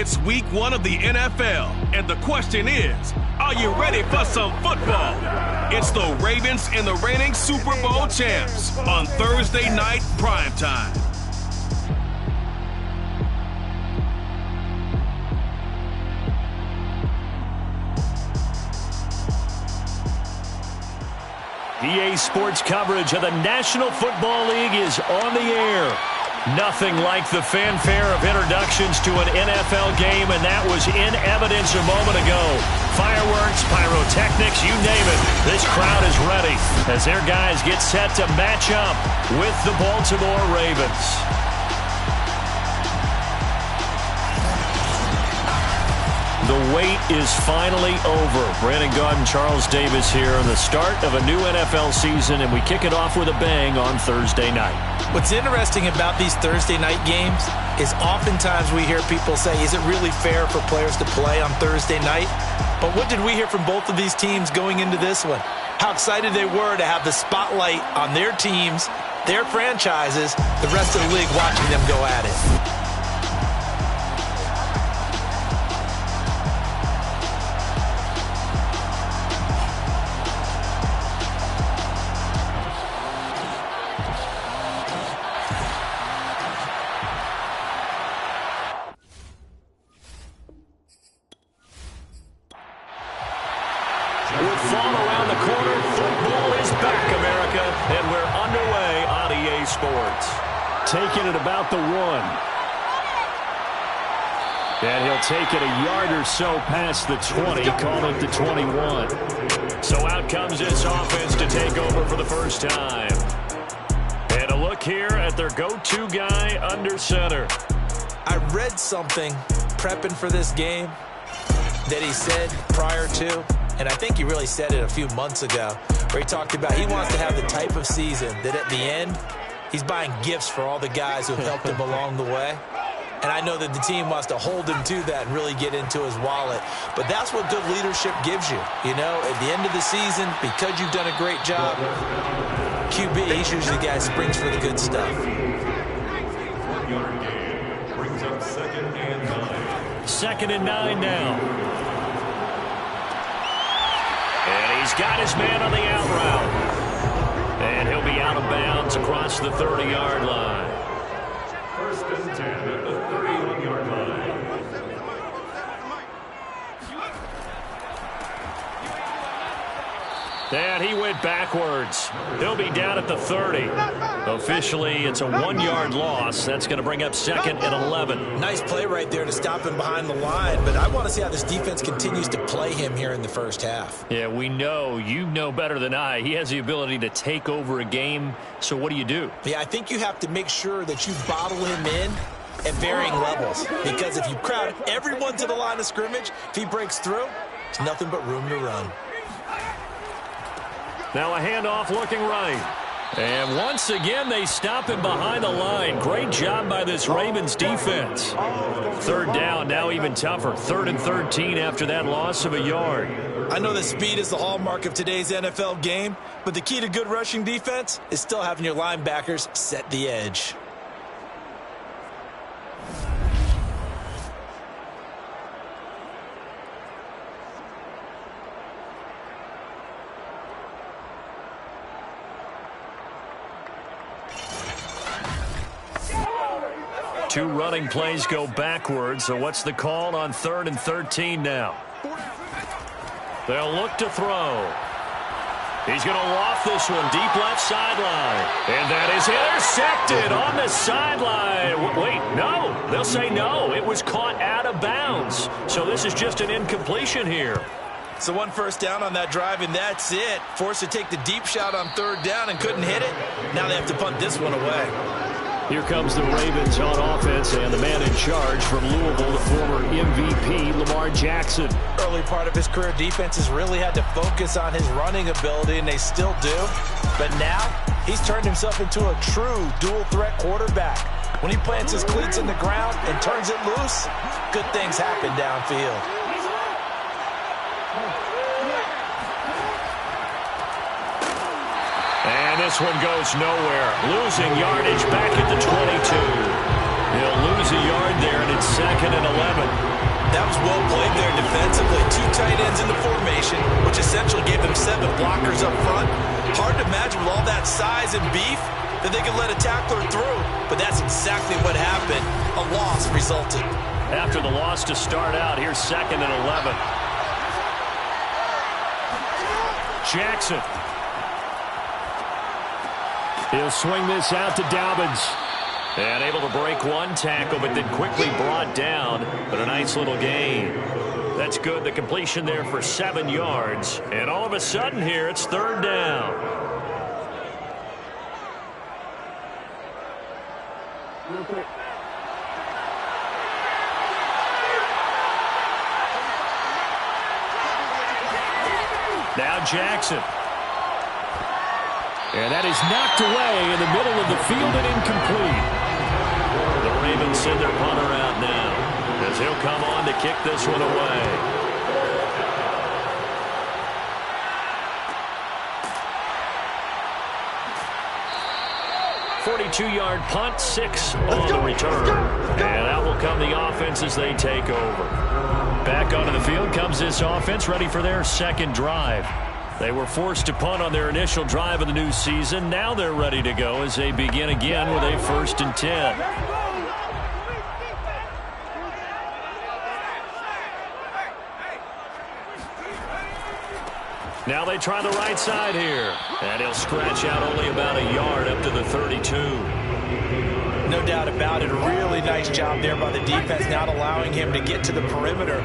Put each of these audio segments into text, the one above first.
It's week 1 of the NFL, and the question is, are you ready for some football? It's the Ravens and the reigning Super Bowl champs on Thursday night primetime. EA Sports coverage of the National Football League is on the air. Nothing like the fanfare of introductions to an NFL game, and that was in evidence a moment ago. Fireworks, pyrotechnics, you name it. This crowd is ready as their guys get set to match up with the Baltimore Ravens. The wait is finally over. Brandon Gaudin, Charles Davis here on the start of a new NFL season, and we kick it off with a bang on Thursday night. What's interesting about these Thursday night games is oftentimes we hear people say, is it really fair for players to play on Thursday night? But what did we hear from both of these teams going into this one? How excited they were to have the spotlight on their teams, their franchises, the rest of the league watching them go at it. Taking it about the 1. And he'll take it a yard or so past the 20, call it the 21. So out comes this offense to take over for the first time. And a look here at their go-to guy under center. I read something prepping for this game that he said prior to, and I think he really said it a few months ago, where he talked about he wants to have the type of season that at the end, he's buying gifts for all the guys who have helped him along the way. And I know that the team wants to hold him to that and really get into his wallet. But that's what good leadership gives you. You know, at the end of the season, because you've done a great job, QB, he's usually the guy who springs for the good stuff. Brings up 2nd and 9. 2nd and 9 now. And he's got his man on the out route. And he'll be out of bounds across the 30-yard line. 1st and 10 at the 31-yard line. And he went backwards. He'll be down at the 30. Officially, it's a 1-yard loss. That's going to bring up 2nd and 11. Nice play right there to stop him behind the line, but I want to see how this defense continues to play him here in the first half. Yeah, we know. You know better than I. He has the ability to take over a game, so what do? Yeah, I think you have to make sure that you bottle him in at varying levels, because if you crowd everyone to the line of scrimmage, if he breaks through, there's nothing but room to run. Now a handoff looking right. And once again, they stop him behind the line. Great job by this Ravens defense. 3rd down, now even tougher. 3rd and 13 after that loss of a yard. I know that speed is the hallmark of today's NFL game, but the key to good rushing defense is still having your linebackers set the edge. Two running plays go backwards, so what's the call on 3rd and 13 now? They'll look to throw. He's going to loft this one deep left sideline. And that is intercepted on the sideline. Wait, no. They'll say no. It was caught out of bounds. So this is just an incompletion here. So 1 first down on that drive, and that's it. Forced to take the deep shot on 3rd down and couldn't hit it. Now they have to punt this one away. Here comes the Ravens on offense, and the man in charge from Louisville, the former MVP, Lamar Jackson. Early part of his career, defenses really had to focus on his running ability, and they still do. But now, he's turned himself into a true dual-threat quarterback. When he plants his cleats in the ground and turns it loose, good things happen downfield. And this one goes nowhere. Losing yardage back at the 22. He'll lose a yard there, and it's 2nd and 11. That was well played there defensively. 2 tight ends in the formation, which essentially gave them 7 blockers up front. Hard to imagine with all that size and beef that they could let a tackler through, but that's exactly what happened. A loss resulted. After the loss to start out, here's 2nd and 11. Jackson. He'll swing this out to Dobbins. And able to break one tackle, but then quickly brought down. But a nice little gain. That's good. The completion there for 7 yards. And all of a sudden here, it's 3rd down. Now Jackson. And that is knocked away in the middle of the field and incomplete. The Ravens send their punter out now as he'll come on to kick this one away. .42-yard punt, 6 on the return. And out will come the offense as they take over. Back onto the field comes this offense, ready for their 2nd drive. They were forced to punt on their initial drive of the new season. Now they're ready to go as they begin again with a 1st and 10. Now they try the right side here. And he'll scratch out only about a yard up to the 32. No doubt about it. A really nice job there by the defense, not allowing him to get to the perimeter.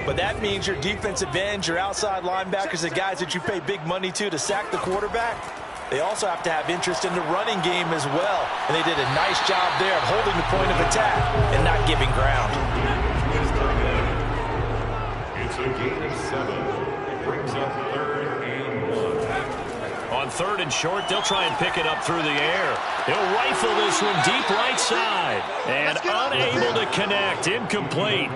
But that means your defensive ends, your outside linebackers, the guys that you pay big money to sack the quarterback, they also have to have interest in the running game as well. And they did a nice job there of holding the point of attack and not giving ground. It's a gain of 7. It brings up 3rd and 1. On 3rd and short, they'll try and pick it up through the air. He'll rifle this one deep right side. And unable to connect. Incomplete.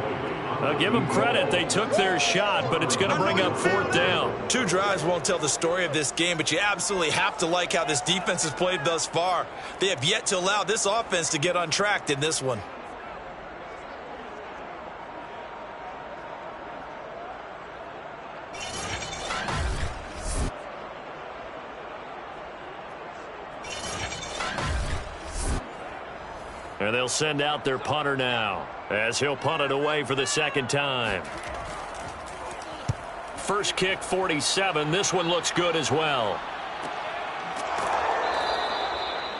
I'll give them credit. They took their shot, but it's going to bring up 4th down. 2 drives won't tell the story of this game, but you absolutely have to like how this defense has played thus far. They have yet to allow this offense to get untracked in this one. And they'll send out their punter now as he'll punt it away for the 2nd time. First kick, 47. This one looks good as well.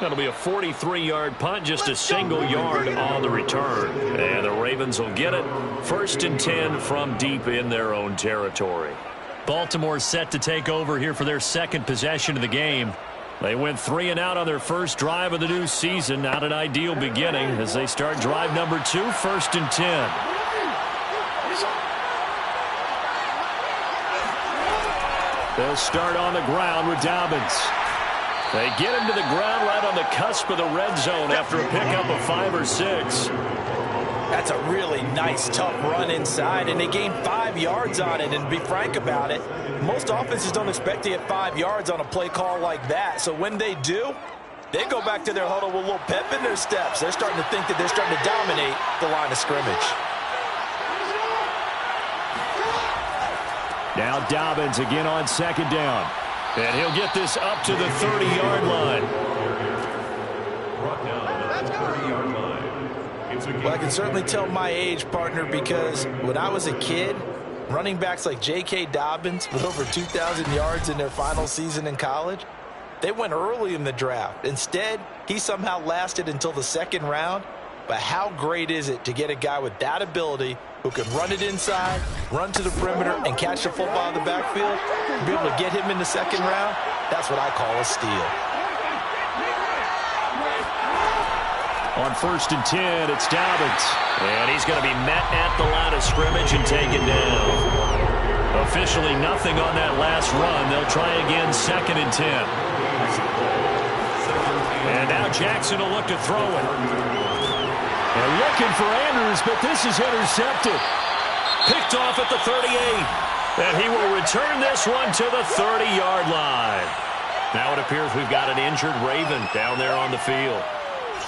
That'll be a 43-yard punt, just a single yard on the return. And the Ravens will get it. 1st and 10 from deep in their own territory. Baltimore set to take over here for their 2nd possession of the game. They went 3 and out on their first drive of the new season. Not an ideal beginning as they start drive number 2, 1st and 10. They'll start on the ground with Dobbins. They get him to the ground right on the cusp of the red zone after a pickup of 5 or 6. That's a really nice, tough run inside, and they gained 5 yards on it. And to be frank about it, most offenses don't expect to get 5 yards on a play call like that. So when they do, they go back to their huddle with a little pep in their steps. They're starting to think that they're starting to dominate the line of scrimmage. Now Dobbins again on 2nd down. And he'll get this up to the 30-yard line. Brought down at the 30-yard line. Well, I can certainly tell my age, partner, because when I was a kid, running backs like J.K. Dobbins with over 2,000 yards in their final season in college, they went early in the draft. Instead, he somehow lasted until the 2nd round. But how great is it to get a guy with that ability who can run it inside, run to the perimeter, and catch the football in the backfield? Be able to get him in the 2nd round, that's what I call a steal. On 1st and 10, it's Dobbins. And he's going to be met at the line of scrimmage and taken down. Officially nothing on that last run. They'll try again 2nd and 10. And now Jackson will look to throw it. And looking for Andrews, but this is intercepted. Picked off at the 38. And he will return this one to the 30-yard line. Now it appears we've got an injured Raven down there on the field.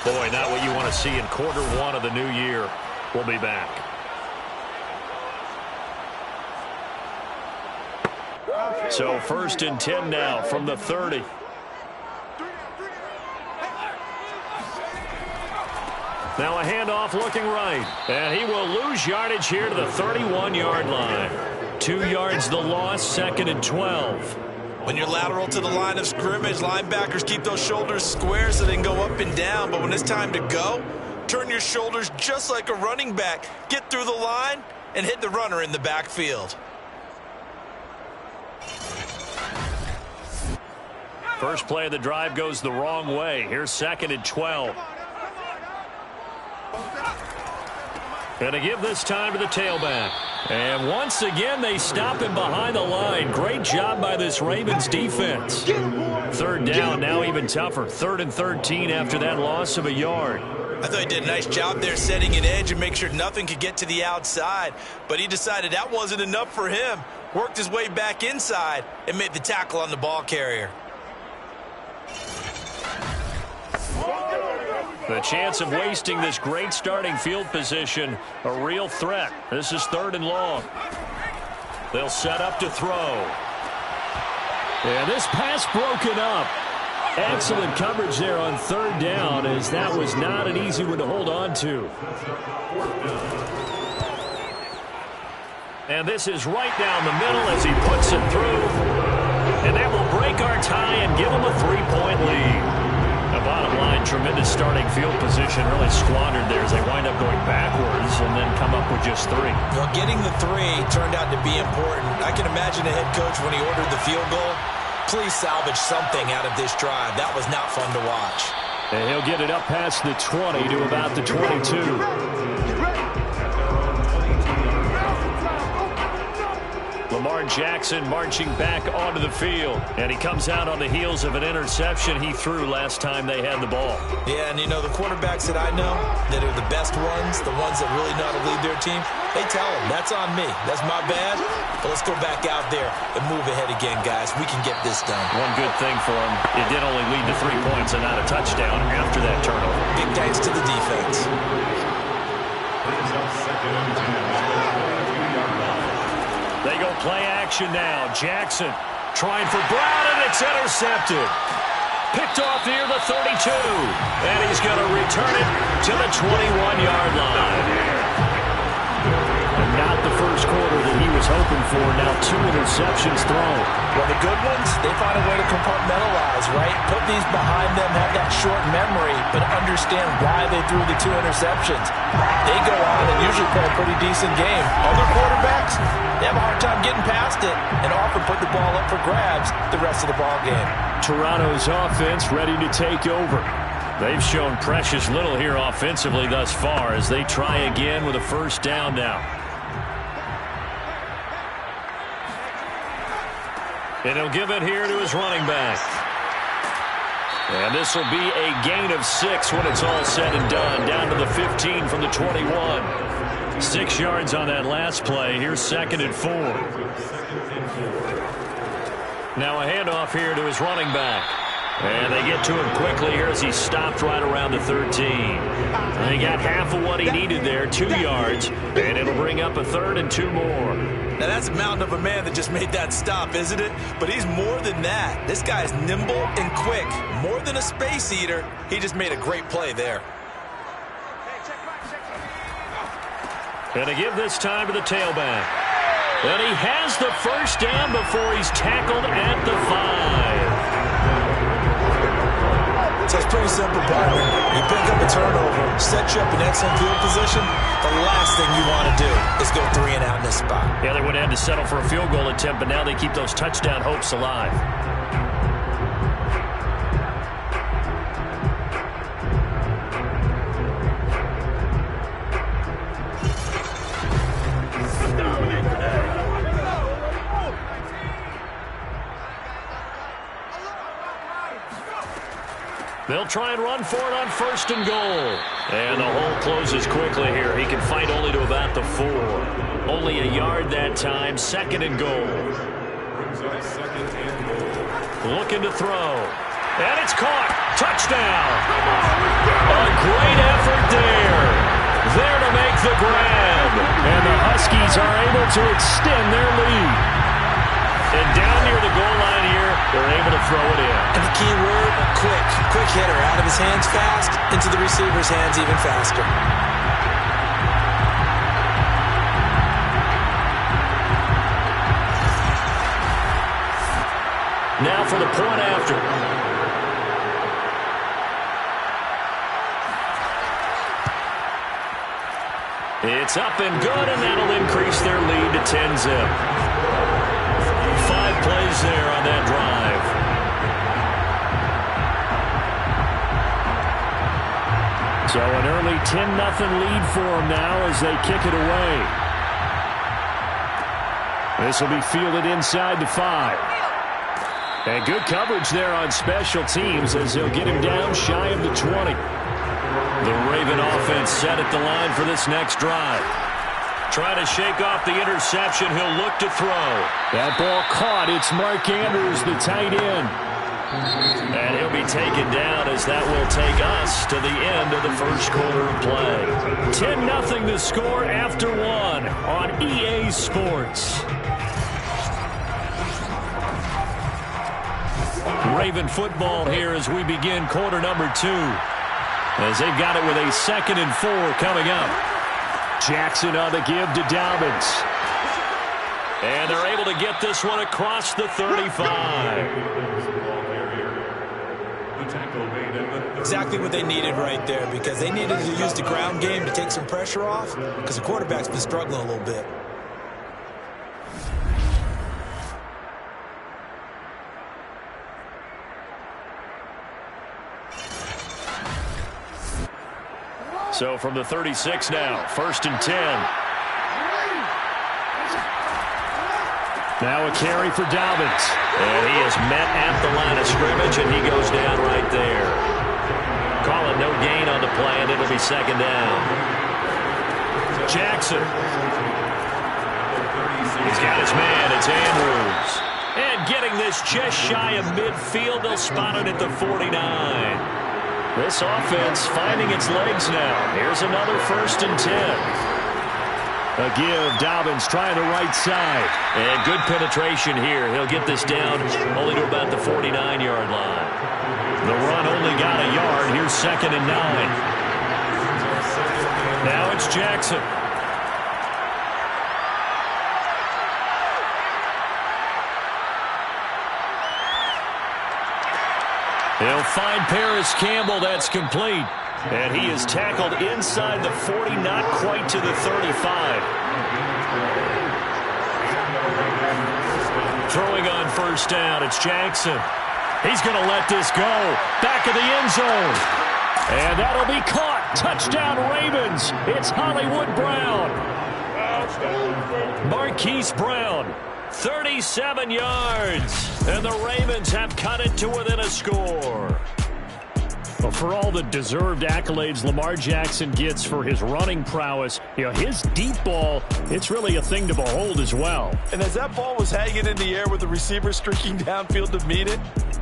Boy, not what you want to see in quarter one of the new year. We'll be back. So 1st and 10 now from the 30. Now a handoff looking right. And he will lose yardage here to the 31-yard line. 2 yards the loss, 2nd and 12. When you're lateral to the line of scrimmage, linebackers keep those shoulders square so they can go up and down. But when it's time to go, turn your shoulders just like a running back. Get through the line and hit the runner in the backfield. First play of the drive goes the wrong way. Here's 2nd and 12. Going to give this time to the tailback. And once again, they stop him behind the line. Great job by this Ravens defense. 3rd down, now even tougher. 3rd and 13 after that loss of a yard. I thought he did a nice job there setting an edge and make sure nothing could get to the outside. But he decided that wasn't enough for him. Worked his way back inside and made the tackle on the ball carrier. The chance of wasting this great starting field position, a real threat. This is 3rd and long. They'll set up to throw. And this pass broken up. Excellent coverage there on 3rd down, as that was not an easy one to hold on to. And this is right down the middle as he puts it through. And that will break our tie and give him a 3-point lead. The bottom line, tremendous starting field position, really squandered there as they wind up going backwards and then come up with just 3. Well, getting the 3 turned out to be important. I can imagine the head coach when he ordered the field goal. Please salvage something out of this drive. That was not fun to watch. And he'll get it up past the 20 to about the 22. Lamar Jackson marching back onto the field. And he comes out on the heels of an interception he threw last time they had the ball. Yeah, and you know, the quarterbacks that I know that are the best ones, the ones that really know how to lead their team, they tell them, that's on me. That's my bad. But let's go back out there and move ahead again, guys. We can get this done. One good thing for him, it did only lead to 3 points and not a touchdown after that turnover. Big thanks to the defense. They go play action now. Jackson trying for Brown, and it's intercepted. Picked off near the 32. And he's going to return it to the 21-yard line. And not the first quarter that he was hoping for. Now 2 interceptions thrown. Well, the good ones, they find a way to compartmentalize, right? Put these behind them, have that short memory, but understand why they threw the 2 interceptions. They go on and usually play a pretty decent game. Other quarterbacks, they have a hard time getting past it and often put the ball up for grabs the rest of the ball game. Toronto's offense ready to take over. They've shown precious little here offensively thus far as they try again with a 1st down now. And he'll give it here to his running back. And this will be a gain of 6 when it's all said and done. Down to the 15 from the 21. 6 yards on that last play. Here's 2nd and 4. Now a handoff here to his running back. And they get to him quickly here as he stopped right around the 13. And he got half of what he needed there, 2 yards. And it'll bring up a 3rd and 2 more. Now, that's a mountain of a man that just made that stop, isn't it? But he's more than that. This guy's nimble and quick. More than a space eater. He just made a great play there. And to give this time to the tailback. And he has the 1st down before he's tackled at the 5. So it's pretty simple, Byron. You pick up a turnover, set you up in excellent field position. The last thing you want to do is go 3 and out in this spot. Yeah, they would have had to settle for a field goal attempt, but now they keep those touchdown hopes alive. They'll try and run for it on 1st and goal. And the hole closes quickly here. He can fight only to about the 4. Only a yard that time. 2nd and goal. Looking to throw. And it's caught. Touchdown. A great effort there. There to make the grab. And the Huskies are able to extend their lead. And down near the goal line here, they're able to throw it in. And the key word, quick. Quick hitter. Out of his hands fast, into the receiver's hands even faster. Now for the point after. It's up and good, and that'll increase their lead to 10-zip. 5 plays there on that drive. So an early 10-0 lead for them now as they kick it away. This will be fielded inside the 5. And good coverage there on special teams as they'll get him down shy of the 20. The Raven offense set at the line for this next drive. Trying to shake off the interception. He'll look to throw. That ball caught. It's Mark Andrews, the tight end. And he'll be taken down as that will take us to the end of the first quarter of play. 10-0 the score after 1 on EA Sports. Raven football here as we begin quarter number 2. As they've got it with a 2nd and 4 coming up. Jackson on the give to Dobbins. And they're able to get this one across the 35. Exactly what they needed right there, because they needed to use the ground game to take some pressure off, because the quarterback's been struggling a little bit. So from the 36 now, 1st and 10. Now a carry for Dobbins. And he is met at the line of scrimmage, and he goes down right there. Call it no gain on the play, and it'll be 2nd down. Jackson. He's got his man. It's Andrews. And getting this just shy of midfield, they'll spot it at the 49. This offense finding its legs now. Here's another 1st and 10. A give. Dobbins trying the right side. And good penetration here. He'll get this down only to about the 49-yard line. The run only got a yard. Here's 2nd and 9. Now it's Jackson. He'll find Paris Campbell. That's complete. And he is tackled inside the 40, not quite to the 35. Throwing on 1st down, it's Jackson. He's going to let this go. Back of the end zone. And that'll be caught. Touchdown Ravens. It's Hollywood Brown. Marquise Brown. 37 yards, and the Ravens have cut it to within a score. Well, for all the deserved accolades Lamar Jackson gets for his running prowess, his deep ball, it's really a thing to behold as well. And as that ball was hanging in the air with the receiver streaking downfield to meet it,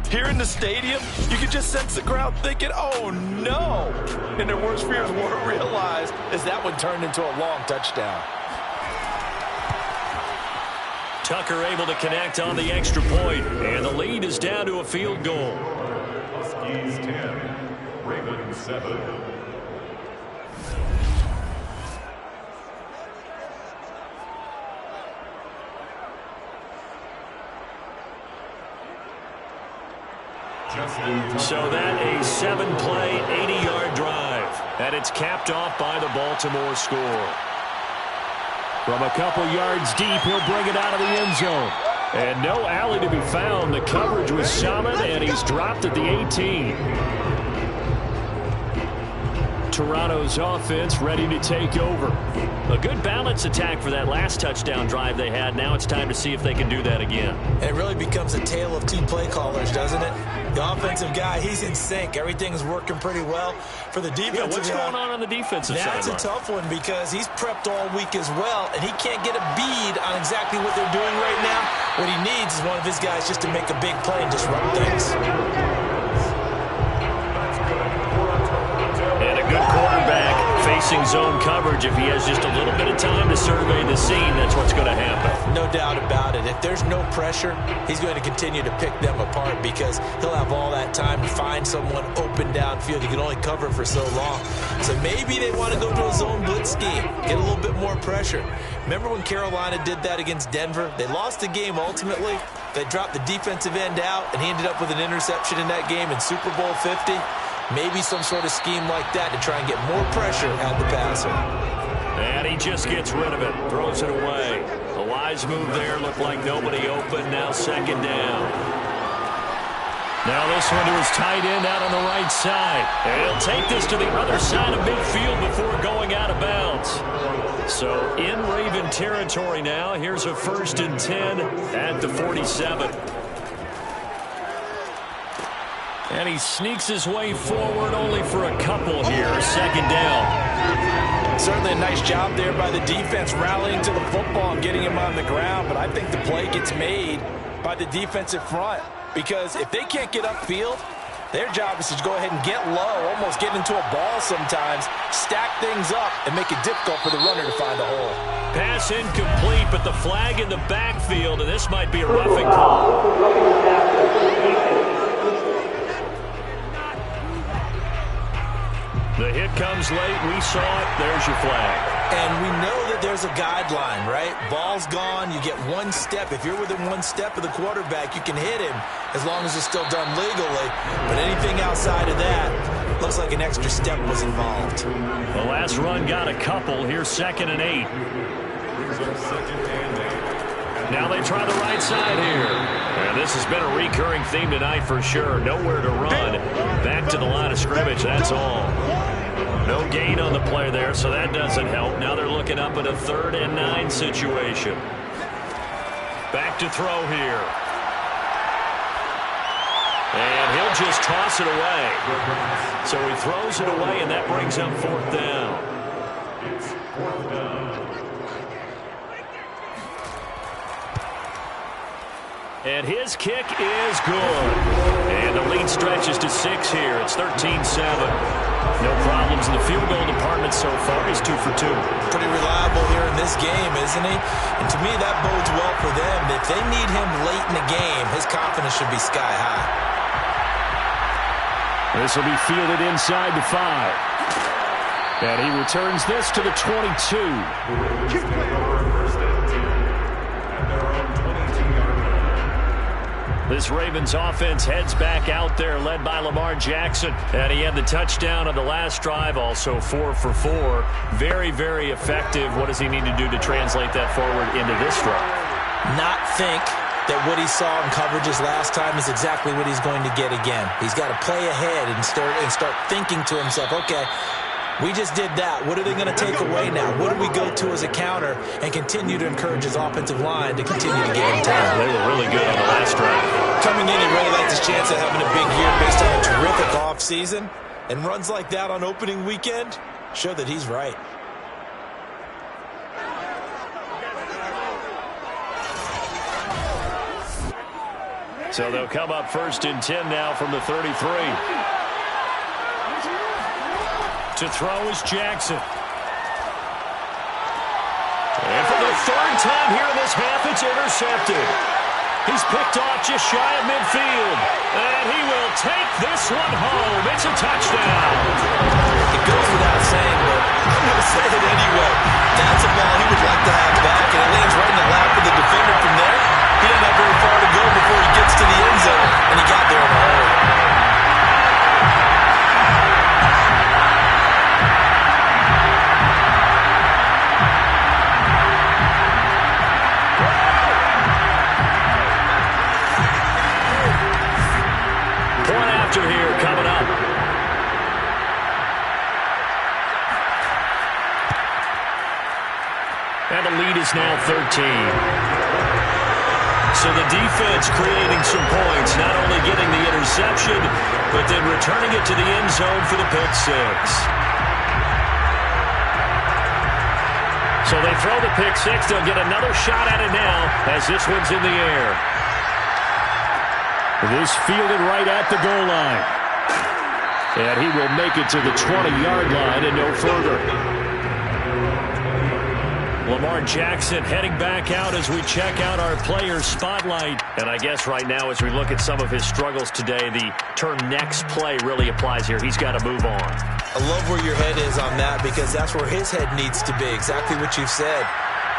here in the stadium, you could just sense the crowd thinking, oh, no. And their worst fears weren't realized as that one turned into a long touchdown. Tucker able to connect on the extra point, and the lead is down to a field goal. Huskies 10, Ravens 7. So that a 7-play, 80-yard drive, and it's capped off by the Baltimore score. From a couple yards deep, he'll bring it out of the end zone. And no alley to be found. The coverage was solid, and he's dropped at the 18. Toronto's offense ready to take over. A good balance attack for that last touchdown drive they had. Now it's time to see if they can do that again. And it really becomes a tale of 2 play callers, doesn't it? The offensive guy, he's in sync. Everything's working pretty well. For the defensive what's going on the defensive side? That's a tough one because he's prepped all week as well, and he can't get a bead on exactly what they're doing right now. What he needs is one of his guys just to make a big play and disrupt things. using zone coverage. If he has just a little bit of time to survey the scene, that's what's going to happen. No doubt about it. If there's no pressure, he's going to continue to pick them apart because he'll have all that time to find someone open downfield. He can only cover for so long. So maybe they want to go to a zone blitz scheme, get a little bit more pressure. Remember when Carolina did that against Denver? They lost the game ultimately. They dropped the defensive end out, and he ended up with an interception in that game in Super Bowl 50. Maybe some sort of scheme like that to try and get more pressure at the passer. And he just gets rid of it, throws it away. A wise move there, looked like nobody open, now second down. Now this one to his tight end out on the right side. And he'll take this to the other side of midfield before going out of bounds. So in Raven territory now, here's a 1st and 10 at the 47. And he sneaks his way forward only for a couple here. Second down. Certainly a nice job there by the defense rallying to the football and getting him on the ground. But I think the play gets made by the defensive front. Because if they can't get upfield, their job is to go ahead and get low, almost get into a ball sometimes, stack things up, and make it difficult for the runner to find a hole. Pass incomplete, but the flag in the backfield, and this might be a roughing call. The hit comes late. We saw it. There's your flag. And we know that there's a guideline, right? Ball's gone. You get one step. If you're within one step of the quarterback, you can hit him as long as it's still done legally. But anything outside of that, looks like an extra step was involved. The last run got a couple. Here's 2nd and 8. Now they try the right side here. And this has been a recurring theme tonight for sure. Nowhere to run. Back to the line of scrimmage. That's all. No gain on the play there, so that doesn't help. Now they're looking up at a 3rd and 9 situation. Back to throw here. And he'll just toss it away. So he throws it away, and that brings up 4th down. It's 4th down. And his kick is good. And the lead stretches to 6 here. It's 13-7. No problems in the field goal department so far. He's 2 for 2. Pretty reliable here in this game, isn't he? And to me, that bodes well for them. If they need him late in the game, his confidence should be sky high. This will be fielded inside the 5. And he returns this to the 22. This Ravens offense heads back out there, led by Lamar Jackson. And he had the touchdown on the last drive, also 4 for 4. Very, very effective. What does he need to do to translate that forward into this drive? Not think that what he saw in coverages last time is exactly what he's going to get again. He's got to play ahead and start thinking to himself, okay, we just did that. What are they going to take away now? What do we go to as a counter and continue to encourage his offensive line to continue to get him down? They were really good on the last drive. Coming in, he really likes his chance of having a big year based on a terrific offseason. And runs like that on opening weekend show that he's right. So they'll come up 1st and 10 now from the 33. To throw is Jackson. And for the 3rd time here in this half, it's intercepted. He's picked off just shy of midfield. And he will take this one home. It's a touchdown. It goes without saying, but I'm going to say it anyway. That's a ball he would like to have back, and it lands right in the lap of the defender from there. He doesn't have very far to go before he gets to the end zone, and he got there in a hurry. Here coming up. And the lead is now 13. So the defense creating some points, not only getting the interception, but then returning it to the end zone for the pick 6. So they throw the pick 6. They'll get another shot at it now as this one's in the air. This fielded right at the goal line. And he will make it to the 20-yard line and no further. Lamar Jackson heading back out as we check out our player spotlight. And I guess right now as we look at some of his struggles today, the term next play really applies here. He's got to move on. I love where your head is on that because that's where his head needs to be. Exactly what you've said.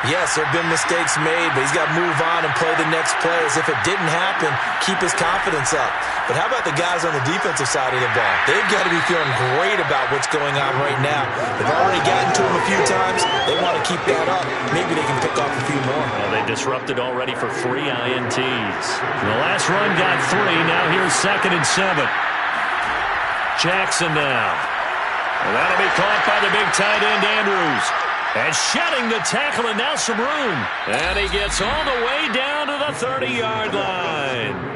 Yes, there have been mistakes made, but he's got to move on and play the next play as if it didn't happen, keep his confidence up. But how about the guys on the defensive side of the ball? They've got to be feeling great about what's going on right now. They've already gotten to him a few times. They want to keep that up. Maybe they can pick off a few more. Well, they disrupted already for 3 INTs. The last run got 3. Now here's 2nd and 7. Jackson now. And that'll be caught by the big tight end, Andrews. And shedding the tackle, and now some room. And he gets all the way down to the 30-yard line.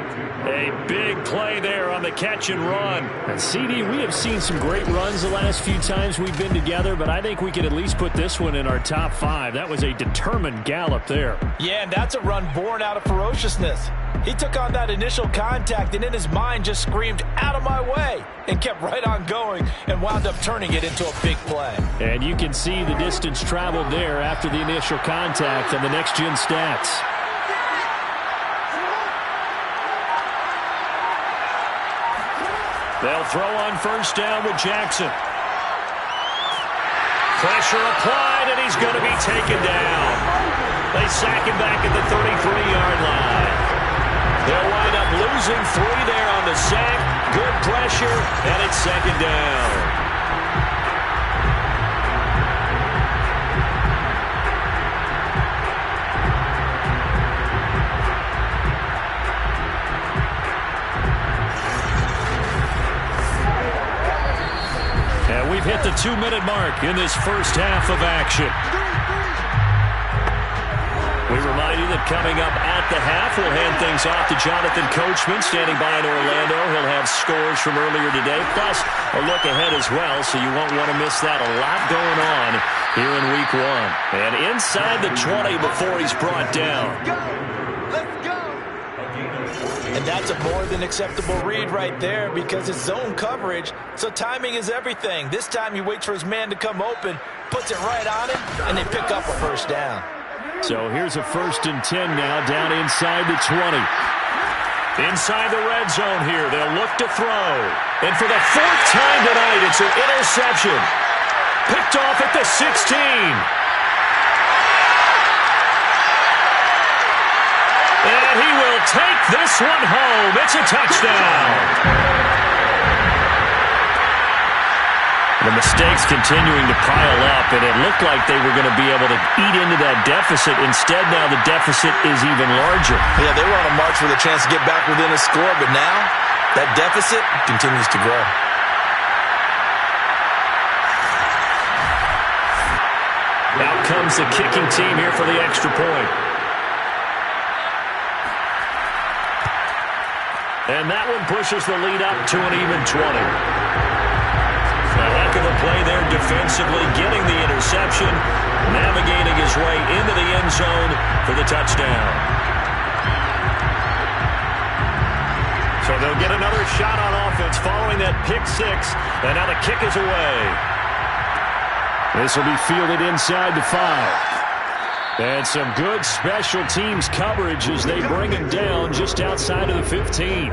A big play there on the catch and run. And CD, we have seen some great runs the last few times we've been together, but I think we could at least put this one in our top 5. That was a determined gallop there. Yeah, and that's a run born out of ferociousness. He took on that initial contact and in his mind just screamed, "Out of my way," and kept right on going and wound up turning it into a big play. And you can see the distance traveled there after the initial contact on the next-gen stats. They'll throw on 1st down with Jackson. Pressure applied, and he's going to be taken down. They sack him back at the 33-yard line. They'll wind up losing 3 there on the sack. Good pressure, and it's 2nd down. And we've hit the 2-minute mark in this first half of action. We remind you that coming up at the half, we'll hand things off to Jonathan Coachman, standing by in Orlando. He'll have scores from earlier today, plus a look ahead as well, so you won't want to miss that. A lot going on here in Week 1. And inside the 20 before he's brought down. Let's go! And that's a more than acceptable read right there because it's zone coverage, so timing is everything. This time he waits for his man to come open, puts it right on him, and they pick up a 1st down. So here's a 1st and 10 now, down inside the 20. Inside the red zone here, they'll look to throw. And for the 4th time tonight, it's an interception. Picked off at the 16. And he will take this one home. It's a touchdown. The mistakes continuing to pile up, and it looked like they were going to be able to eat into that deficit. Instead, now the deficit is even larger. Yeah, they were on a march with a chance to get back within a score, but now that deficit continues to grow. Out comes the kicking team here for the extra point. And that one pushes the lead up to an even 20. A heck of a play there defensively, getting the interception, navigating his way into the end zone for the touchdown. So they'll get another shot on offense following that pick 6, and now the kick is away. This will be fielded inside the 5. And some good special teams coverage as they bring him down just outside of the 15.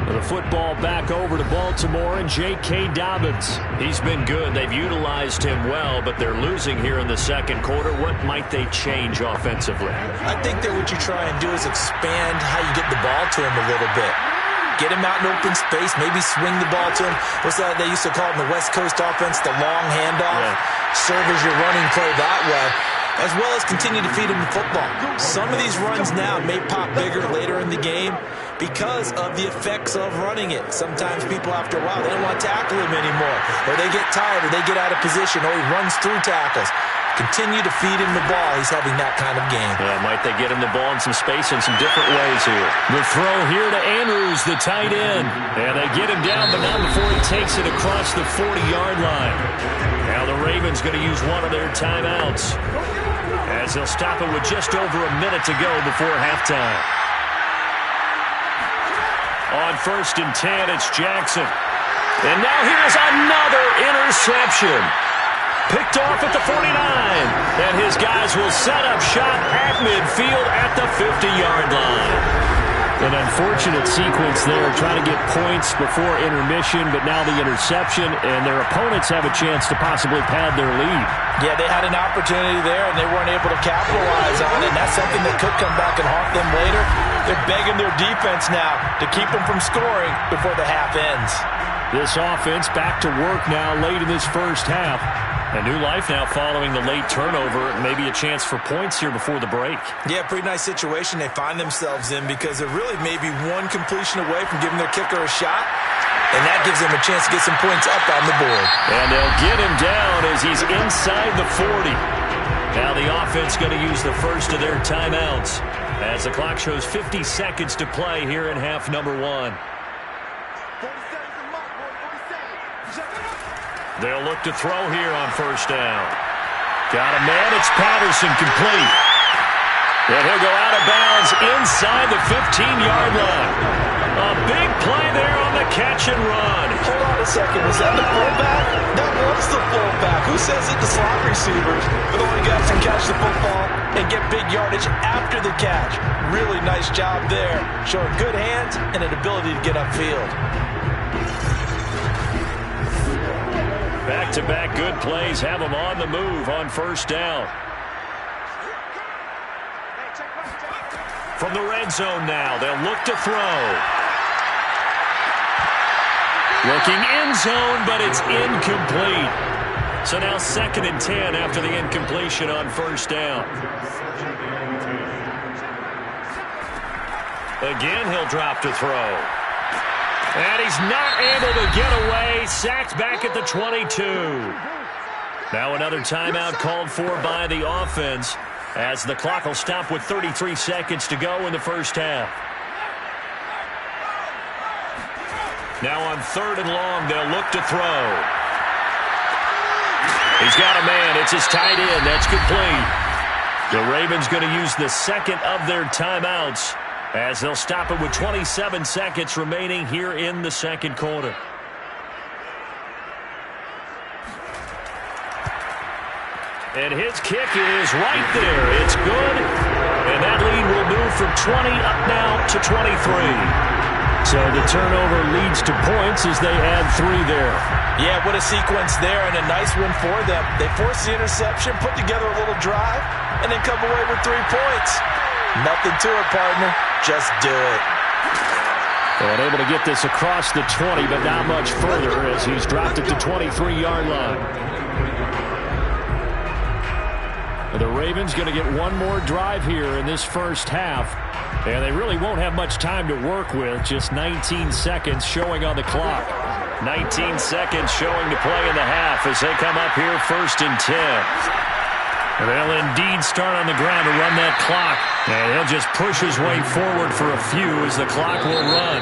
The football back over to Baltimore and J.K. Dobbins. He's been good. They've utilized him well, but they're losing here in the 2nd quarter. What might they change offensively? I think that what you try and do is expand how you get the ball to him a little bit. Get him out in open space, maybe swing the ball to him. What's that they used to call it in the West Coast offense, the long handoff? Yeah. Serve as your running play that way, as well as continue to feed him the football. Some of these runs now may pop bigger later in the game because of the effects of running it. Sometimes people, after a while, they don't want to tackle him anymore, or they get tired, or they get out of position, or he runs through tackles. Continue to feed him the ball. He's having that kind of game. Yeah, might they get him the ball in some space in some different ways here. The throw here to Andrews, the tight end. And they get him down, but not before he takes it across the 40-yard line. Now the Ravens going to use one of their timeouts, as they'll stop it with just over a minute to go before halftime. On 1st and 10, it's Jackson. And now here's another interception. Picked off at the 49. And his guys will set up shop at midfield at the 50-yard line. An unfortunate sequence there, trying to get points before intermission, but now the interception, and their opponents have a chance to possibly pad their lead. Yeah, they had an opportunity there, and they weren't able to capitalize on it, and that's something that could come back and haunt them later. They're begging their defense now to keep them from scoring before the half ends. This offense back to work now late in this first half. A new life now following the late turnover. Maybe a chance for points here before the break. Yeah, pretty nice situation they find themselves in because they're really maybe one completion away from giving their kicker a shot. And that gives them a chance to get some points up on the board. And they'll get him down as he's inside the 40. Now the offense going to use the first of their timeouts as the clock shows 50 seconds to play here in half number 1. They'll look to throw here on first down. Got a man. It's Patterson complete. And he'll go out of bounds inside the 15-yard line. A big play there on the catch and run. Hold on a second. Was that the fullback? That was the fullback. Who says it to slot receivers? But the only guys can catch the football and get big yardage after the catch. Really nice job there. Showing good hands and an ability to get upfield. Back-to-back good plays have them on the move on first down. From the red zone now, they'll look to throw. Looking end zone, but it's incomplete. So now 2nd and 10 after the incompletion on first down. Again, he'll drop to throw. And he's not able to get away. Sacked back at the 22. Now another timeout called for by the offense as the clock will stop with 33 seconds to go in the first half. Now on 3rd and long, they'll look to throw. He's got a man. It's his tight end. That's complete. The Ravens going to use the second of their timeouts as they'll stop it with 27 seconds remaining here in the second quarter. And his kick is right there. It's good. And that lead will move from 20 up now to 23. So the turnover leads to points as they add 3 there. Yeah, what a sequence there and a nice win for them. They forced the interception, put together a little drive, and then come away with 3 points. Nothing to it, partner. Just do it. And able to get this across the 20, but not much further as he's dropped it to 23-yard line. The Ravens going to get one more drive here in this first half. And they really won't have much time to work with. Just 19 seconds showing on the clock. 19 seconds showing to play in the half as they come up here 1st and 10. And they'll indeed start on the ground to run that clock. And he'll just push his way forward for a few as the clock will run.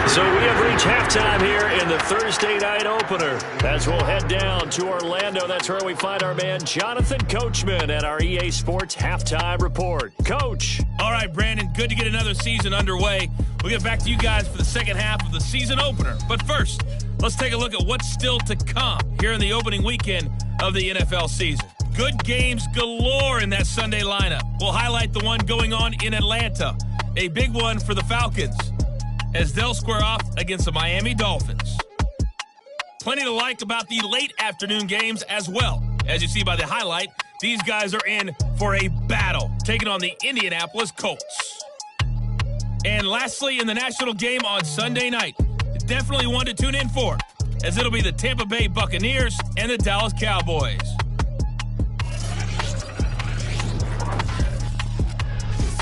So we have reached halftime here in the Thursday night opener. As we'll head down to Orlando, that's where we find our man Jonathan Coachman at our EA Sports Halftime Report. Coach. All right, Brandon, good to get another season underway. We'll get back to you guys for the second half of the season opener. But first, let's take a look at what's still to come here in the opening weekend of the NFL season. Good games galore in that Sunday lineup. We'll highlight the one going on in Atlanta. A big one for the Falcons as they'll square off against the Miami Dolphins. Plenty to like about the late afternoon games as well. As you see by the highlight, these guys are in for a battle, taking on the Indianapolis Colts. And lastly, in the national game on Sunday night, definitely one to tune in for, as it'll be the Tampa Bay Buccaneers and the Dallas Cowboys.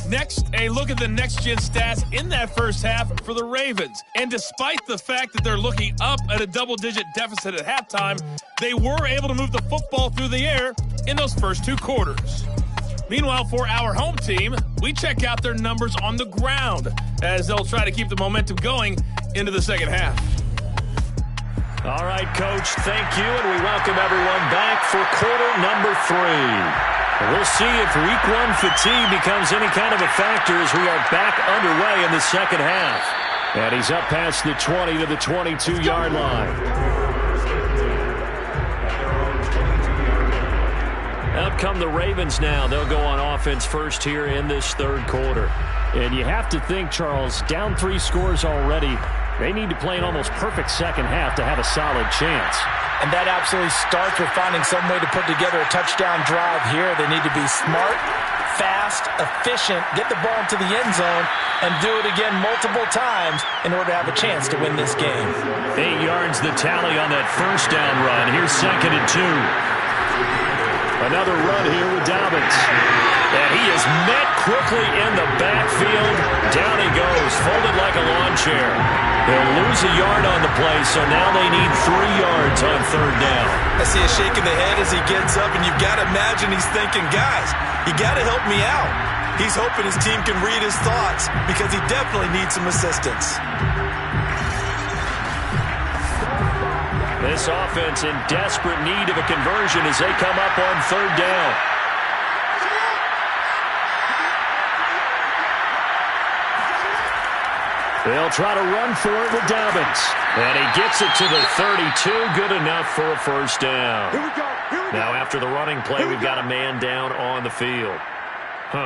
Next, a look at the next-gen stats in that first half for the Ravens. And despite the fact that they're looking up at a double-digit deficit at halftime, they were able to move the football through the air in those first 2 quarters. Meanwhile, for our home team, we check out their numbers on the ground as they'll try to keep the momentum going into the second half. All right, Coach, thank you, and we welcome everyone back for quarter number 3. We'll see if week 1 fatigue becomes any kind of a factor as we are back underway in the second half. And he's up past the 20 to the 22-yard line. Out come the Ravens now. They'll go on offense first here in this third quarter. And you have to think, Charles, down 3 scores already. They need to play an almost perfect second half to have a solid chance. And that absolutely starts with finding some way to put together a touchdown drive here. They need to be smart, fast, efficient, get the ball into the end zone, and do it again multiple times in order to have a chance to win this game. 8 yards the tally on that first down run. Here's 2nd and 2. Another run here with Dobbins. And he is met quickly in the backfield. Down he goes, folded like a lawn chair. They'll lose a yard on the play, so now they need 3 yards on 3rd down. I see a shaking the head as he gets up, and you've got to imagine he's thinking, guys, you got to help me out. He's hoping his team can read his thoughts because he definitely needs some assistance. This offense in desperate need of a conversion as they come up on 3rd down. They'll try to run for it with Dobbins. And he gets it to the 32. Good enough for a first down. Now after the running play, we've got a man down on the field.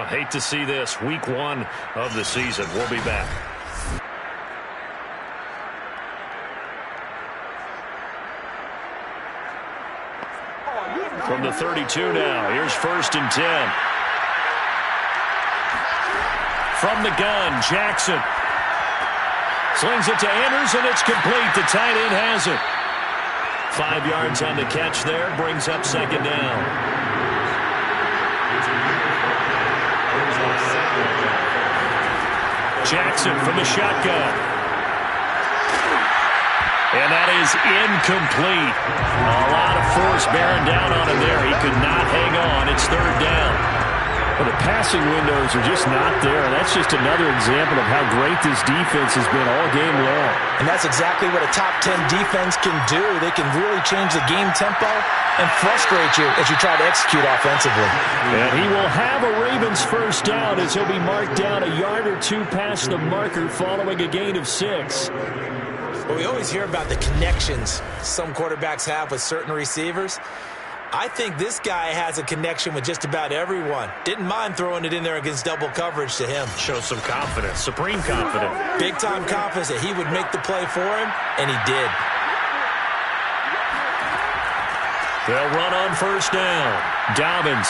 Hate to see this. Week 1 of the season. We'll be back. From the 32 now, here's 1st and 10. From the gun, Jackson. Slings it to Andrews, and it's complete. The tight end has it. 5 yards on the catch there, brings up 2nd down. Jackson from the shotgun. And that is incomplete. A lot of force bearing down on him there. He could not hang on. It's 3rd down. Well, the passing windows are just not there. That's just another example of how great this defense has been all game long. And that's exactly what a top 10 defense can do. They can really change the game tempo and frustrate you as you try to execute offensively. And he will have a Ravens first down as he'll be marked down a yard or 2 past the marker following a gain of 6. Well, we always hear about the connections some quarterbacks have with certain receivers. I think this guy has a connection with just about everyone. Didn't mind throwing it in there against double coverage to him. Shows some confidence, supreme confidence. Big-time confidence that he would make the play for him, and he did. They'll run on 1st down. Dobbins.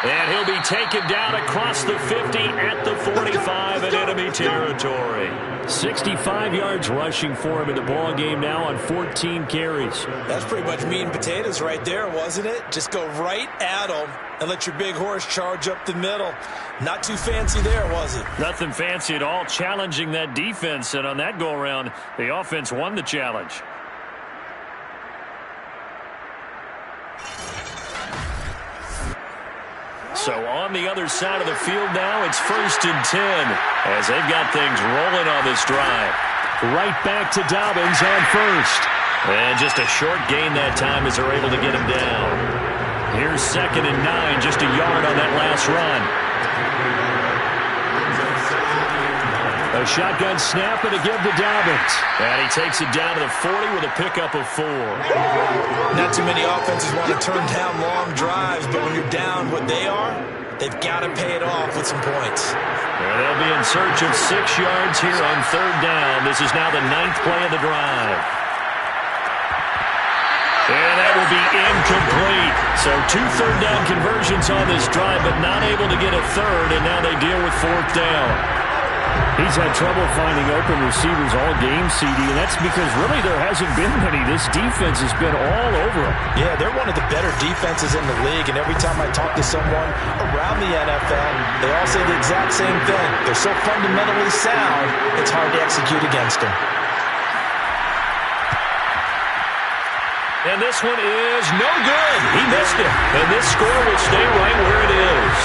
And he'll be taken down across the 50 at the 45 in enemy territory. 65 yards rushing for him in the ball game now on 14 carries. That's pretty much meat and potatoes right there, wasn't it? Just go right at him and let your big horse charge up the middle. Not too fancy there, was it? Nothing fancy at all, challenging that defense. And on that go-around, the offense won the challenge. So on the other side of the field now, it's 1st and 10 as they've got things rolling on this drive. Right back to Dobbins on 1st. And just a short gain that time as they're able to get him down. Here's 2nd and 9, just a yard on that last run. A shotgun snap and a give to Dobbins. And he takes it down to the 40 with a pickup of 4. Not too many offenses want to turn down long drives, but when you're down what they are, they've got to pay it off with some points. And they'll be in search of 6 yards here on 3rd down. This is now the 9th play of the drive. And that will be incomplete. So 2 3rd down conversions on this drive, but not able to get a 3rd, and now they deal with 4th down. He's had trouble finding open receivers all game, CD, and that's because really there hasn't been many. This defense has been all over him. Yeah, they're one of the better defenses in the league, and every time I talk to someone around the NFL, they all say the exact same thing. They're so fundamentally sound, it's hard to execute against them. And this one is no good. He missed it. And this score will stay right where it is.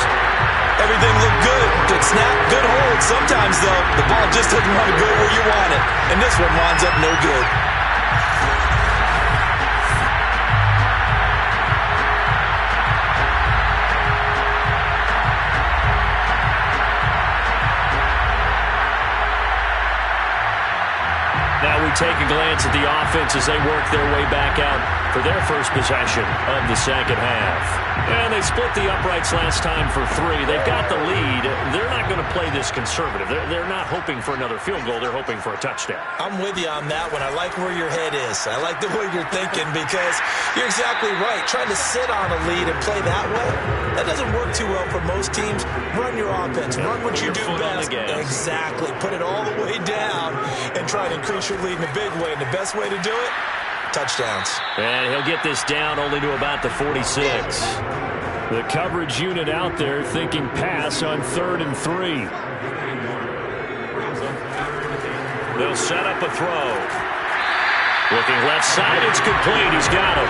Everything looked good. Good snap, good hold. Sometimes, though, the ball just doesn't want to go where you want it. And this one winds up no good. Now we take a glance at the offense as they work their way back out for their first possession of the second half. And they split the uprights last time for 3. They've got the lead. They're not going to play this conservative. They're not hoping for another field goal. They're hoping for a touchdown. I'm with you on that one. I like where your head is. I like the way you're thinking because you're exactly right. Trying to sit on a lead and play that way, that doesn't work too well for most teams. Run your offense. Run what you do best. Exactly. Put it all the way down and try to increase your lead in a big way. And the best way to do it, touchdowns. And he'll get this down only to about the 46. The coverage unit out there thinking pass on 3rd and 3. They'll set up a throw. Looking left side, it's complete. He's got him.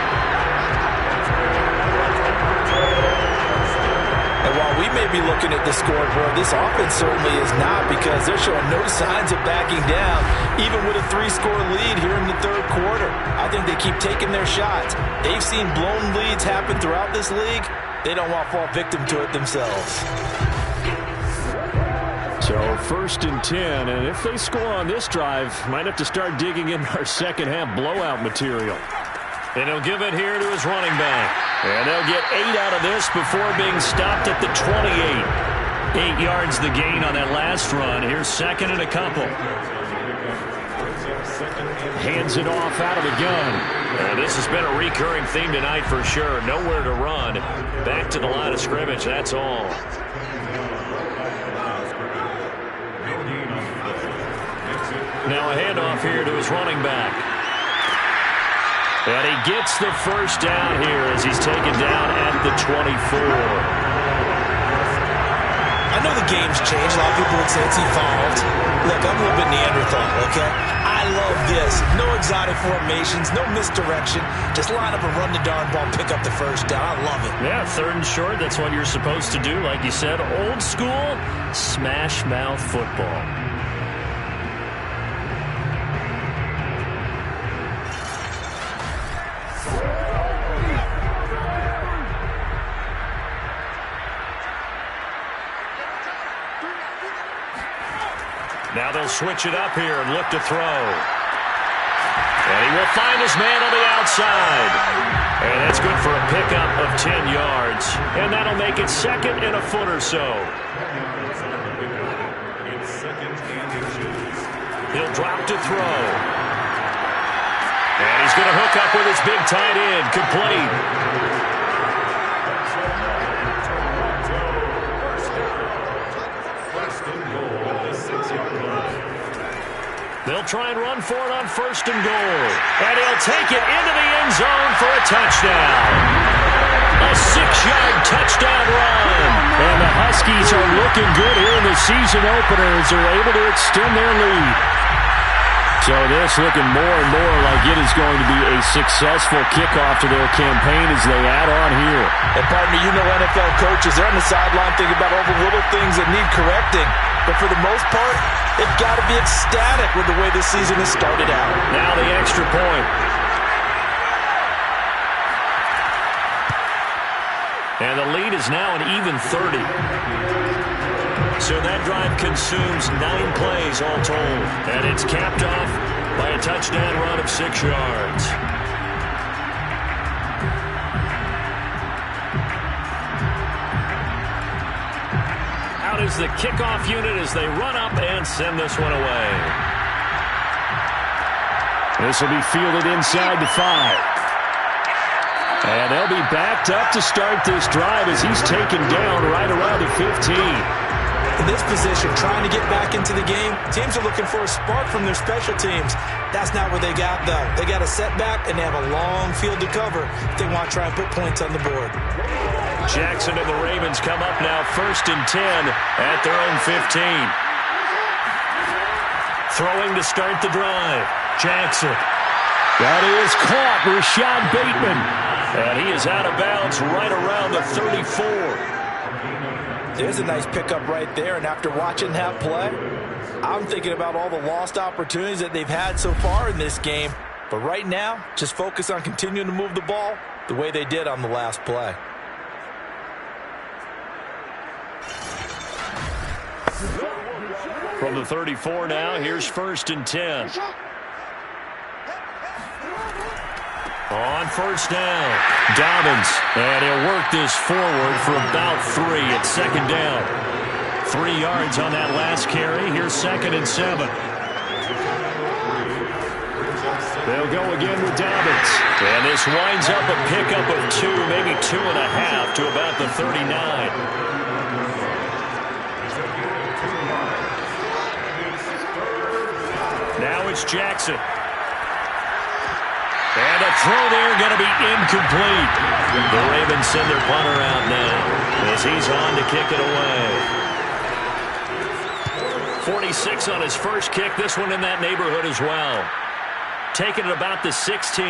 And while we may be looking at the scoreboard, this offense certainly is not, because they're showing no signs of backing down, even with a 3-score lead here in the 3rd quarter. I think they keep taking their shots. They've seen blown leads happen throughout this league. They don't want to fall victim to it themselves. So 1st and 10, and if they score on this drive, might have to start digging in our second half blowout material. And he'll give it here to his running back. And they'll get 8 out of this before being stopped at the 28. 8 yards the gain on that last run. Here's 2nd and a couple. Hands it off out of the gun. And this has been a recurring theme tonight for sure. Nowhere to run. Back to the line of scrimmage, that's all. Now a handoff here to his running back. And he gets the first down here as he's taken down at the 24. I know the game's changed. A lot of people would say it's evolved. Look, I'm a little bit Neanderthal, okay? I love this. No exotic formations, no misdirection. Just line up and run the darn ball, pick up the first down. I love it. Yeah, 3rd and short, that's what you're supposed to do. Like you said, old school, smash mouth football. Now they'll switch it up here and look to throw. And he will find his man on the outside. And that's good for a pickup of 10 yards. And that'll make it 2nd and a foot or so. He'll drop to throw. And he's going to hook up with his big tight end. Complete. They'll try and run for it on 1st and goal. And he'll take it into the end zone for a touchdown. A 6-yard touchdown run. And the Huskies are looking good here in the season opener as they're able to extend their lead. So this looking more and more like it is going to be a successful kickoff to their campaign as they add on here. And partner, you know NFL coaches, they're on the sideline thinking about all the little things that need correcting. But for the most part, they've got to be ecstatic with the way this season has started out. Now the extra point. And the lead is now an even 30. So that drive consumes 9 plays all told. And it's capped off by a touchdown run of 6 yards. Out is the kickoff unit as they run up and send this one away. This will be fielded inside the 5. And they'll be backed up to start this drive as he's taken down right around the 15. In this position, trying to get back into the game, teams are looking for a spark from their special teams. That's not what they got, though. They got a setback, and they have a long field to cover if they want to try and put points on the board. Jackson and the Ravens come up now 1st and 10 at their own 15. Throwing to start the drive. Jackson. That is caught. Rashad Bateman. And he is out of bounds right around the 34. There's a nice pickup right there, and after watching that play, I'm thinking about all the lost opportunities that they've had so far in this game. But right now, just focus on continuing to move the ball the way they did on the last play. From the 34 now, here's 1st and 10. On first down, Dobbins, and he'll work this forward for about 3 at second down. 3 yards on that last carry. Here's 2nd and 7. They'll go again with Dobbins. And this winds up a pickup of 2, maybe 2.5 to about the 39. Now it's Jackson. And a throw there going to be incomplete. The Ravens send their punter out now as he's on to kick it away. 46 on his first kick. This one in that neighborhood as well. Taking it about the 16.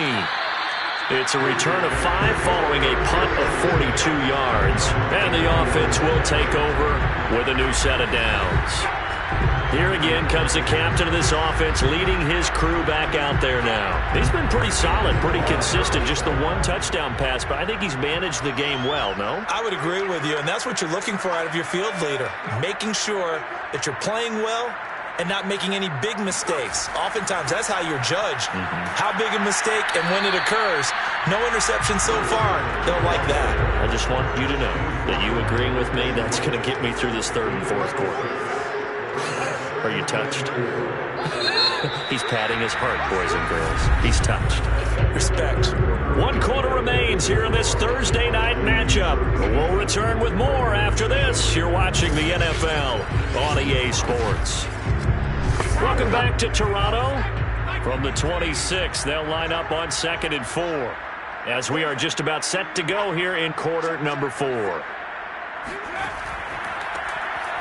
It's a return of 5 following a punt of 42 yards. And the offense will take over with a new set of downs. Here again comes the captain of this offense leading his crew back out there now. He's been pretty solid, pretty consistent. Just the 1 touchdown pass, but I think he's managed the game well, no? I would agree with you, and that's what you're looking for out of your field leader. Making sure that you're playing well and not making any big mistakes. Oftentimes, that's how you're judged. How big a mistake and when it occurs. No interception so far. Don't like that. I just want you to know that you agreeing with me, that's going to get me through this 3rd and 4th quarter. Are you touched? He's patting his heart, boys and girls. He's touched. Respect. 1 quarter remains here in this Thursday night matchup. We'll return with more after this. You're watching the NFL on EA Sports. Welcome back to Toronto. From the 26, they'll line up on 2nd and 4 as we are just about set to go here in quarter number 4.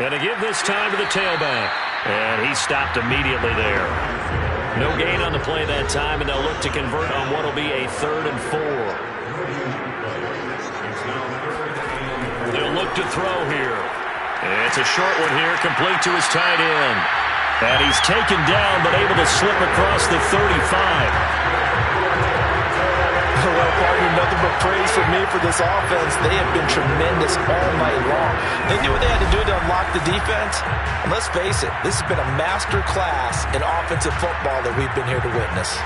And to give this time to the tailback. And he stopped immediately there. No gain on the play that time, and they'll look to convert on what will be a 3rd and 4. They'll look to throw here. It's a short one here, complete to his tight end. And he's taken down, but able to slip across the 35. Well, partner, nothing but praise from me for this offense. They have been tremendous all night long. They knew what they had to do to unlock the defense. And let's face it, this has been a master class in offensive football that we've been here to witness.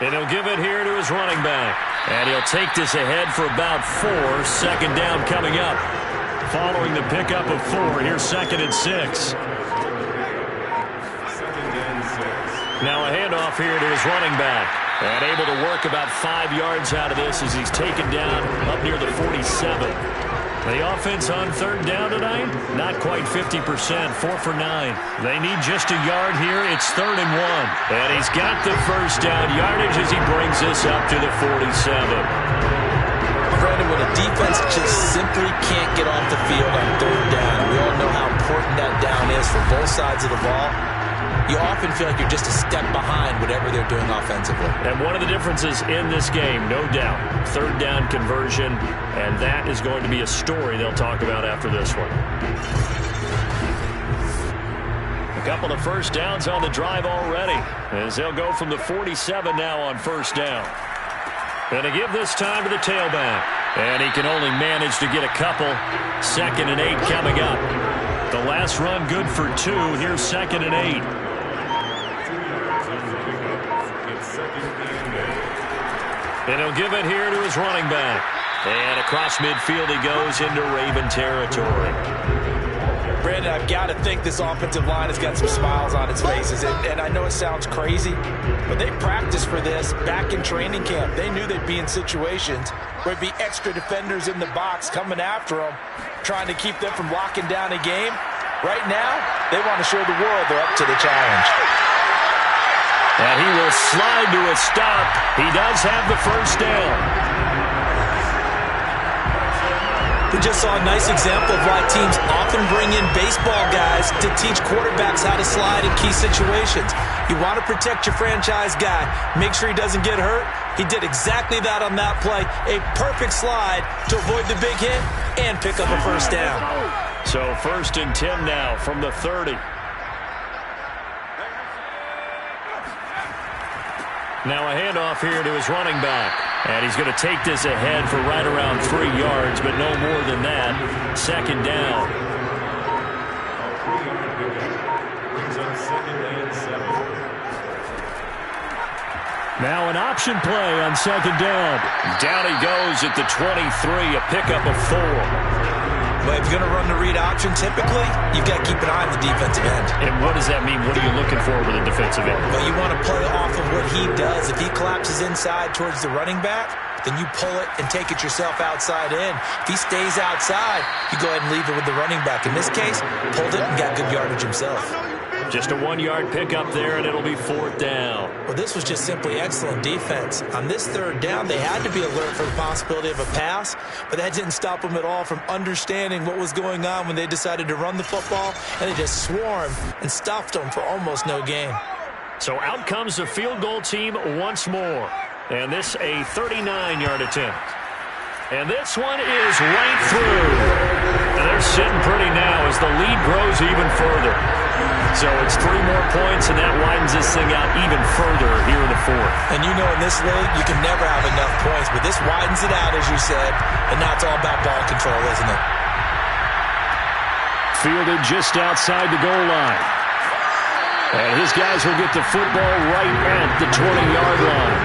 And he'll give it here to his running back. And he'll take this ahead for about 4. 2nd down coming up. Following the pickup of 4, here's 2nd and 6. Now a handoff here to his running back. And able to work about 5 yards out of this as he's taken down up near the 47. The offense on 3rd down tonight, not quite 50%, 4 for 9. They need just a yard here. It's 3rd and 1. And he's got the first down yardage as he brings this up to the 47. Brandon, when a defense just simply can't get off the field on 3rd down, we all know how important that down is for both sides of the ball. You often feel like you're just a step behind whatever they're doing offensively. And one of the differences in this game, no doubt, 3rd down conversion, and that is going to be a story they'll talk about after this one. A couple of first downs on the drive already, as they'll go from the 47 now on 1st down. And to give this time to the tailback, and he can only manage to get a couple. 2nd and 8 coming up. The last run good for 2. Here's 2nd and 8. And he'll give it here to his running back. And across midfield he goes into Raven territory. Brandon, I've got to think this offensive line has got some smiles on its faces. And I know it sounds crazy, but they practiced for this back in training camp. They knew they'd be in situations where there'd be extra defenders in the box coming after them, trying to keep them from locking down a game. Right now, they want to show the world they're up to the challenge. And he will slide to a stop. He does have the first down. We just saw a nice example of why teams often bring in baseball guys to teach quarterbacks how to slide in key situations. You want to protect your franchise guy. Make sure he doesn't get hurt. He did exactly that on that play. A perfect slide to avoid the big hit and pick up a first down. So 1st and 10 now from the 30. Now a handoff here to his running back. And he's going to take this ahead for right around 3 yards, but no more than that. Second down. A 3-yard pickup brings up 2nd and 7. Now an option play on second down. Down he goes at the 23, a pickup of 4. But if you're going to run the read option, typically, you've got to keep an eye on the defensive end. And what does that mean? What are you looking for with a defensive end? Well, you want to play off of what he does. If he collapses inside towards the running back, then you pull it and take it yourself outside in. If he stays outside, you go ahead and leave it with the running back. In this case, pulled it and got good yardage himself. Just a 1-yard pickup there, and it'll be 4th down. Well, this was just simply excellent defense. On this 3rd down, they had to be alert for the possibility of a pass, but that didn't stop them at all from understanding what was going on when they decided to run the football, and they just swarmed and stuffed them for almost no gain. So out comes the field goal team once more, and this a 39-yard attempt. And this one is right through. And they're sitting pretty now as the lead grows even further. So it's 3 more points, and that widens this thing out even further here in the 4th. And you know in this league, you can never have enough points, but this widens it out, as you said, and now it's all about ball control, isn't it? Fielded just outside the goal line. And his guys will get the football right at the 20-yard line.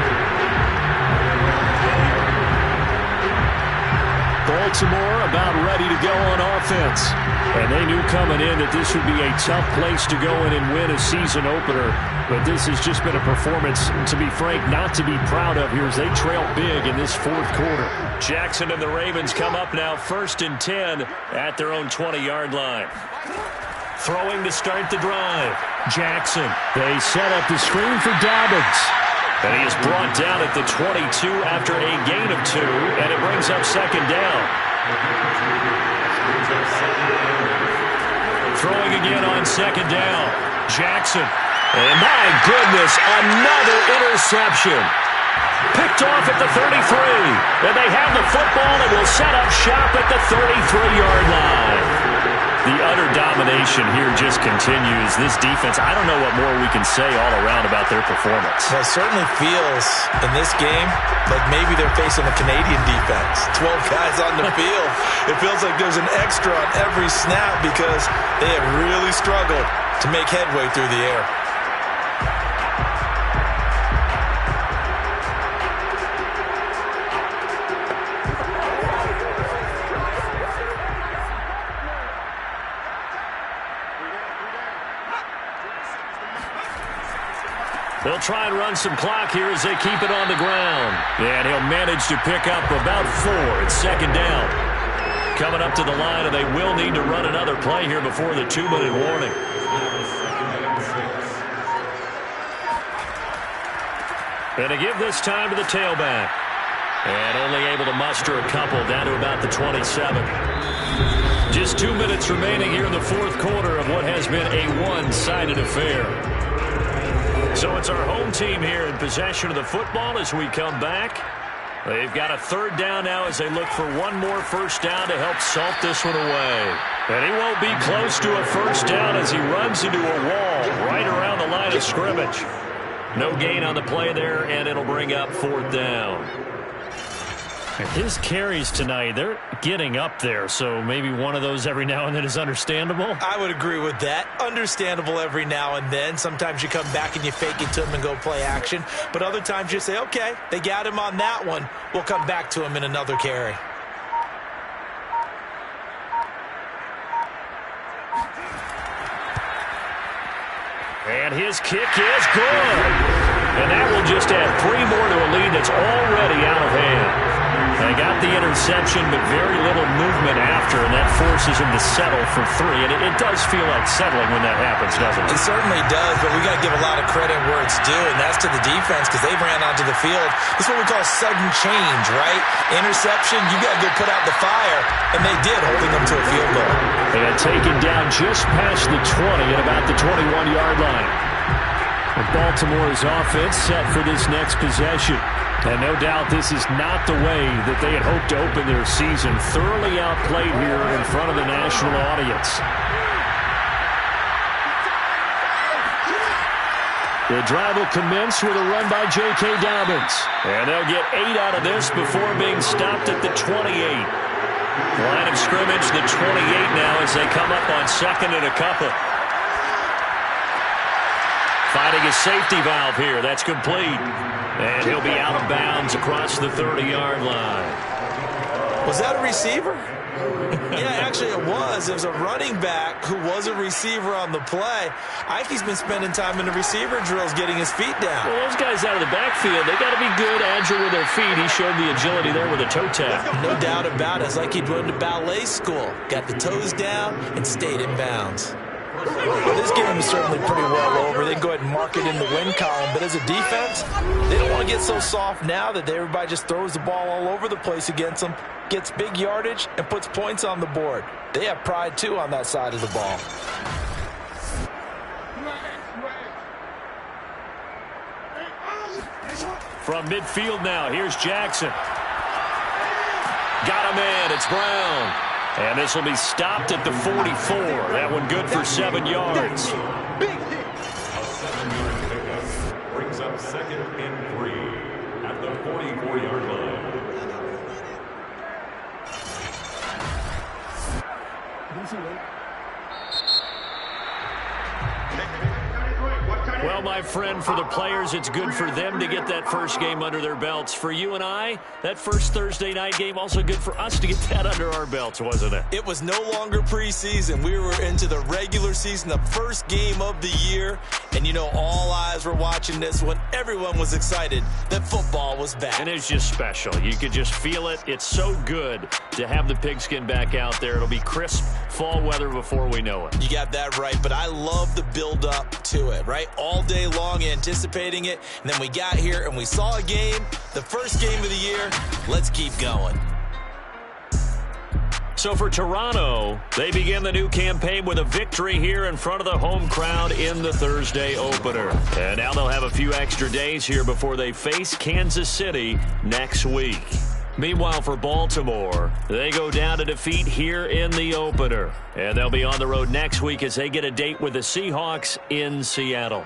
Baltimore about ready to go on offense. And they knew coming in that this would be a tough place to go in and win a season opener. But this has just been a performance, to be frank, not to be proud of here as they trail big in this 4th quarter. Jackson and the Ravens come up now 1st and 10 at their own 20-yard line. Throwing to start the drive. Jackson. They set up the screen for Dobbins. And he is brought down at the 22 after a gain of 2, and it brings up 2nd down. Throwing again on 2nd down. Jackson. And my goodness, another interception. Picked off at the 33. And they have the football and will set up shop at the 33-yard line. The utter domination here just continues. This defense, I don't know what more we can say all around about their performance. Well, it certainly feels in this game like maybe they're facing a Canadian defense. 12 guys on the field. It feels like there's an extra on every snap because they have really struggled to make headway through the air. They'll try and run some clock here as they keep it on the ground. And he'll manage to pick up about 4. It's 2nd down. Coming up to the line, and they will need to run another play here before the 2-minute warning. And to give this time to the tailback. And only able to muster a couple down to about the 27. Just 2 minutes remaining here in the 4th quarter of what has been a one-sided affair. So it's our home team here in possession of the football as we come back. They've got a 3rd down now as they look for one more 1st down to help salt this one away. And he won't be close to a 1st down as he runs into a wall right around the line of scrimmage. No gain on the play there, and it'll bring up 4th down. And his carries tonight, they're getting up there, so maybe one of those every now and then is understandable. I would agree with that. Understandable every now and then. Sometimes you come back and you fake it to him and go play action. But other times you say, okay, they got him on that one. We'll come back to him in another carry. And his kick is good. And that will just add 3 more to a lead that's already out of hand. They got the interception, but very little movement after, and that forces him to settle for 3. And it does feel like settling when that happens, doesn't it? It certainly does, but we got to give a lot of credit where it's due, and that's to the defense because they ran onto the field. This is what we call sudden change, right? Interception, you got to go put out the fire, and they did, holding them to a field goal. They got taken down just past the 20 at about the 21-yard line. And Baltimore's offense set for this next possession. And no doubt this is not the way that they had hoped to open their season. Thoroughly outplayed here in front of the national audience. The drive will commence with a run by J.K. Dobbins. And they'll get 8 out of this before being stopped at the 28. Line of scrimmage, the 28 now as they come up on 2nd and a couple. Finding a safety valve here. That's complete. And he'll be out of bounds across the 30-yard line. Was that a receiver? Yeah, actually it was. It was a running back who was a receiver on the play. Ike's been spending time in the receiver drills getting his feet down. Well, those guys out of the backfield, they got to be good, agile with their feet. He showed the agility there with a toe tap. No doubt about it. It's like he'd run to ballet school. Got the toes down and stayed in bounds. Well, this game is certainly pretty well over. They can go ahead and mark it in the win column. But as a defense, they don't want to get so soft now that everybody just throws the ball all over the place against them, gets big yardage, and puts points on the board. They have pride, too, on that side of the ball. From midfield now, here's Jackson. Got him in. It's Brown. And this will be stopped at the 44. That one good for 7 yards. A 7-yard pickup brings up 2nd and 3 at the 44-yard line. Well, my friend, for the players, it's good for them to get that first game under their belts. For you and I, that first Thursday night game, also good for us to get that under our belts, wasn't it? It was no longer preseason. We were into the regular season, the first game of the year. And, you know, all eyes were watching this when everyone was excited that football was back. And it's just special. You could just feel it. It's so good to have the pigskin back out there. It'll be crisp fall weather before we know it. You got that right, but I love the build-up to it, right? All day long anticipating it, and then we got here and we saw a game, the first game of the year. Let's keep going. So for Toronto, they begin the new campaign with a victory here in front of the home crowd in the Thursday opener. And now they'll have a few extra days here before they face Kansas City next week. Meanwhile, for Baltimore, they go down to defeat here in the opener. And they'll be on the road next week as they get a date with the Seahawks in Seattle.